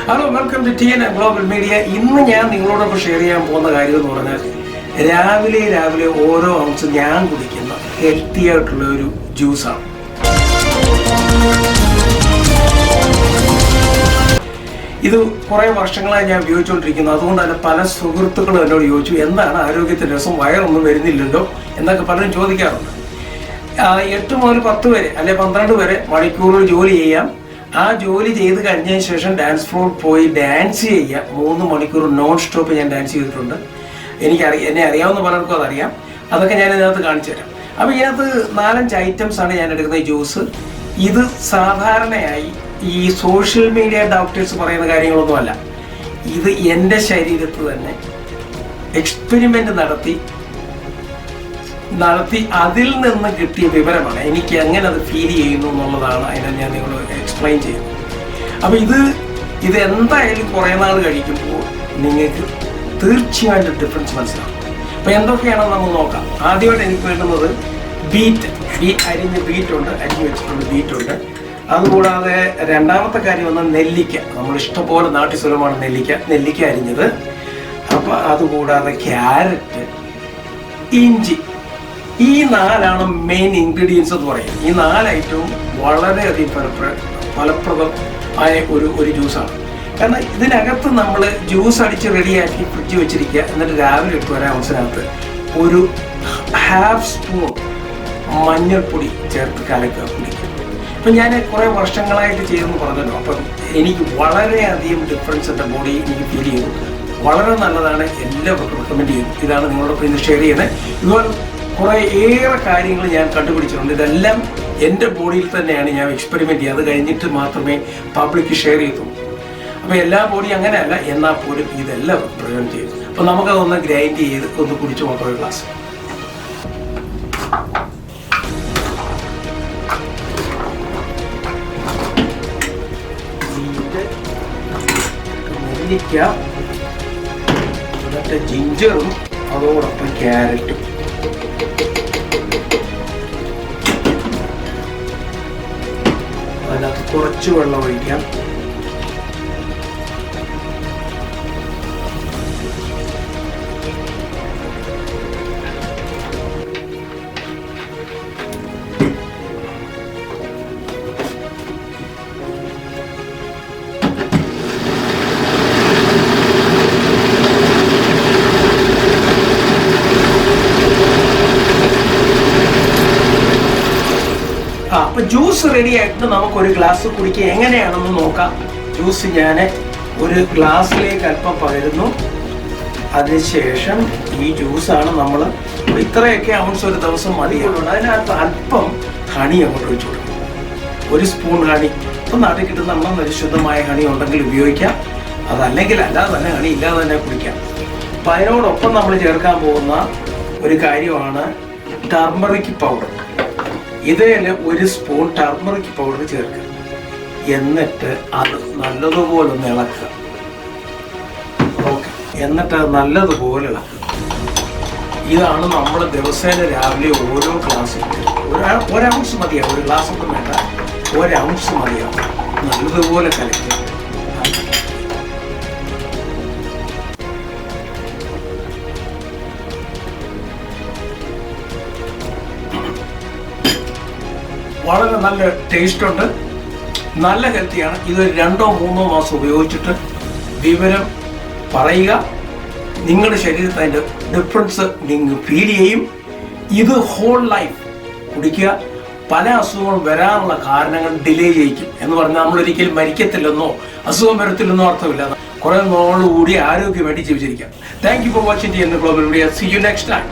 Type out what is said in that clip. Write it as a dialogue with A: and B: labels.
A: Hello, welcome to TN global media. ഇന്ന് ഞാൻ നിങ്ങളോടൊപ്പം ഷെയർ ചെയ്യാൻ പോകുന്ന കാര്യം എന്ന് പറഞ്ഞാൽ രാവിലെ ഓരോ ഔൺസ് ഞാൻ കുടിക്കുന്ന ഹെൽത്തി ആയിട്ടുള്ള ഒരു ജ്യൂസാണ്. ഇത് കുറേ വർഷങ്ങളായി ഞാൻ ഉപയോഗിച്ചുകൊണ്ടിരിക്കുന്നു. അതുകൊണ്ട് തന്നെ പല സുഹൃത്തുക്കളും എന്നോട് ചോദിച്ചു, എന്താണ് ആരോഗ്യത്തിന് രസം, വയറൊന്നും വരുന്നില്ലല്ലോ എന്നൊക്കെ പലരും ചോദിക്കാറുണ്ട്. 8 മുതൽ 10 വരെ അല്ലെ 12 വരെ മണിക്കൂറുകൾ ജോലി ചെയ്യാം. ആ ജോലി ചെയ്ത് കഴിഞ്ഞതിന് ശേഷം ഡാൻസ് ഫ്ലോറിൽ പോയി ഡാൻസ് ചെയ്യാം. 3 മണിക്കൂർ നോൺ സ്റ്റോപ്പ് ഞാൻ ഡാൻസ് ചെയ്തിട്ടുണ്ട്. എന്നെ അറിയാവുന്ന പലർക്കും അതറിയാം. അതൊക്കെ ഞാൻ ഇതിനകത്ത് കാണിച്ചു തരാം. അപ്പോൾ ഇതിനകത്ത് 4-5 ഐറ്റംസ് ആണ് ഞാൻ എടുക്കുന്ന ഈ ജ്യൂസ്. ഇത് സാധാരണയായി ഈ സോഷ്യൽ മീഡിയ ഡോക്ടേഴ്സ് പറയുന്ന കാര്യങ്ങളൊന്നുമല്ല. ഇത് എൻ്റെ ശരീരത്ത് തന്നെ എക്സ്പെരിമെൻ്റ് നടത്തി അതിൽ നിന്ന് കിട്ടിയ വിവരമാണ്. എനിക്ക് എങ്ങനെ അത് ഫീൽ ചെയ്യുന്നു എന്നുള്ളതാണ് അതിനെ ഞാൻ നിങ്ങളോട് എക്സ്പ്ലെയിൻ ചെയ്യുന്നത്. അപ്പോൾ ഇത് എന്തായാലും കുറേ നാൾ കഴിക്കുമ്പോൾ നിങ്ങൾക്ക് തീർച്ചയായിട്ടും ഡിഫറൻസ് മനസ്സിലാവും. അപ്പോൾ എന്തൊക്കെയാണെന്ന് നമുക്ക് നോക്കാം. ആദ്യമായിട്ട് എനിക്ക് വേണ്ടുന്നത് അരിഞ്ഞ ബീറ്റുണ്ട്, അരിഞ്ഞ് വെച്ചിട്ടുണ്ട് ബീറ്റുണ്ട്. അതുകൂടാതെ രണ്ടാമത്തെ കാര്യം വന്നാൽ നെല്ലിക്ക. നമ്മൾ ഇഷ്ടംപോലെ നാട്ടിൽ സുലഭമാണ് നെല്ലിക്ക അരിഞ്ഞത്. അപ്പോൾ അതുകൂടാതെ ക്യാരറ്റ്, ഇഞ്ചി. ഈ 4 മെയിൻ ഇൻഗ്രീഡിയൻസ് എന്ന് പറയുന്നത്. ഈ 4 ഐറ്റവും വളരെയധികം ഫലപ്രദമായ ഒരു ജ്യൂസാണ്. കാരണം ഇതിനകത്ത് നമ്മൾ ജ്യൂസ് അടിച്ച് റെഡിയാക്കി ഫ്രിഡ്ജ് വെച്ചിരിക്കുക. എന്നിട്ട് രാവിലെ എടുത്ത് വരാൻ അവസരത്ത് ഒരു ½ സ്പൂൺ മഞ്ഞൾപ്പൊടി ചേർത്ത് കലക്കുക കുടിക്കുക. അപ്പം ഞാൻ കുറേ വർഷങ്ങളായിട്ട് ചെയ്തെന്ന് പറഞ്ഞല്ലോ. അപ്പം എനിക്ക് വളരെയധികം ഡിഫറൻസ് എൻ്റെ ബോഡി എനിക്ക് ഫീൽ ചെയ്തു. വളരെ നല്ലതാണ്, എല്ലാവർക്കും റെക്കമെൻഡ് ചെയ്യും. ഇതാണ് നിങ്ങളോടൊപ്പം ഇന്ന് ഷെയർ ചെയ്യുന്നത്. ഇതുപോലെ കുറേയേറെ കാര്യങ്ങൾ ഞാൻ കണ്ടുപിടിച്ചിട്ടുണ്ട്. ഇതെല്ലാം എൻ്റെ ബോഡിയിൽ തന്നെയാണ് ഞാൻ എക്സ്പെരിമെൻ്റ് ചെയ്യുക. അത് കഴിഞ്ഞിട്ട് മാത്രമേ പബ്ലിക്ക് ഷെയർ ചെയ്തുള്ളൂ. അപ്പോൾ എല്ലാ ബോഡി അങ്ങനെയല്ല, എന്നാൽ പോലും ഇതെല്ലാം പ്രയോജനം ചെയ്തു. അപ്പോൾ നമുക്കതൊന്ന് ഗ്രൈൻഡ് ചെയ്ത് ഒന്ന് കുടിച്ച് നോക്കാം ഒരു ഗ്ലാസ്. നെല്ലിക്ക, എന്നിട്ട് ജിഞ്ചറും അതോടൊപ്പം ക്യാരറ്റും. അതിനകത്ത് കുറച്ച് വെള്ളം ഒഴിക്കാം. അപ്പോൾ ജ്യൂസ് റെഡി ആയിട്ട് നമുക്കൊരു ഗ്ലാസ് കുടിക്കുക എങ്ങനെയാണെന്ന് നോക്കാം. ജ്യൂസ് ഞാൻ ഒരു ഗ്ലാസ്സിലേക്ക് അല്പം പകരുന്നു. അതിനുശേഷം ഈ ജ്യൂസാണ് നമ്മൾ ഇത്രയൊക്കെ ഔൺസ് ഒരു ദിവസം മതിയുള്ളൂ. അതിനകത്ത് അല്പം ഹണി അങ്ങോട്ട് ഒഴിച്ചു കൊടുക്കും. 1 സ്പൂൺ ഹണി. ഇപ്പം നാട്ടിൽ കിട്ടുന്ന നമ്മളൊരു ശുദ്ധമായ ഹണി ഉണ്ടെങ്കിൽ ഉപയോഗിക്കാം. അതല്ലെങ്കിൽ അല്ലാതെ തന്നെ ഹണി ഇല്ലാതെ തന്നെ കുടിക്കാം. അപ്പം അതിനോടൊപ്പം നമ്മൾ ചേർക്കാൻ പോകുന്ന ഒരു കാര്യമാണ് ടർമറിക് പൗഡർ. ഇതിൽ 1 സ്പൂൺ ടർമറിക് പൗഡർ ചേർക്കുക. എന്നിട്ട് അത് നല്ലതുപോലെ ഒന്ന് ഇളക്കുക. ഓക്കെ, എന്നിട്ട് അത് നല്ലതുപോലെ ഇളക്കുക. ഇതാണ് നമ്മൾ ദിവസേന രാവിലെ ഓരോ ഗ്ലാസ്, 1 ഔൺസ് മതിയാവും. 1 ഗ്ലാസ് ഒന്നും വേണ്ട, 1 ഔൺസ് മതിയാവും. നല്ലതുപോലെ കലക്കുക. വളരെ നല്ല ടേസ്റ്റ് ഉണ്ട്, നല്ല ഹെൽത്തിയാണ്. ഇതൊരു 2-3 മാസം ഉപയോഗിച്ചിട്ട് വിവരം പറയുക. നിങ്ങളുടെ ശരീരത്തിൽ അതിൻ്റെ ഡിഫറൻസ് നിങ്ങൾ ഫീൽ ചെയ്യും. ഇത് ഹോൾ ലൈഫ് കുടിക്കുക. പല അസുഖങ്ങളും വരാനുള്ള കാരണങ്ങൾ ഡിലേ ചെയ്യിക്കും. എന്ന് പറഞ്ഞാൽ നമ്മളൊരിക്കലും മരിക്കത്തില്ലെന്നോ അസുഖം വരത്തില്ലെന്നോ അർത്ഥമില്ല. കുറേ നാളുകൂടി ആരോഗ്യം വേണ്ടി ജീവിച്ചിരിക്കാം. Thank you for watching TN global media. See you next time.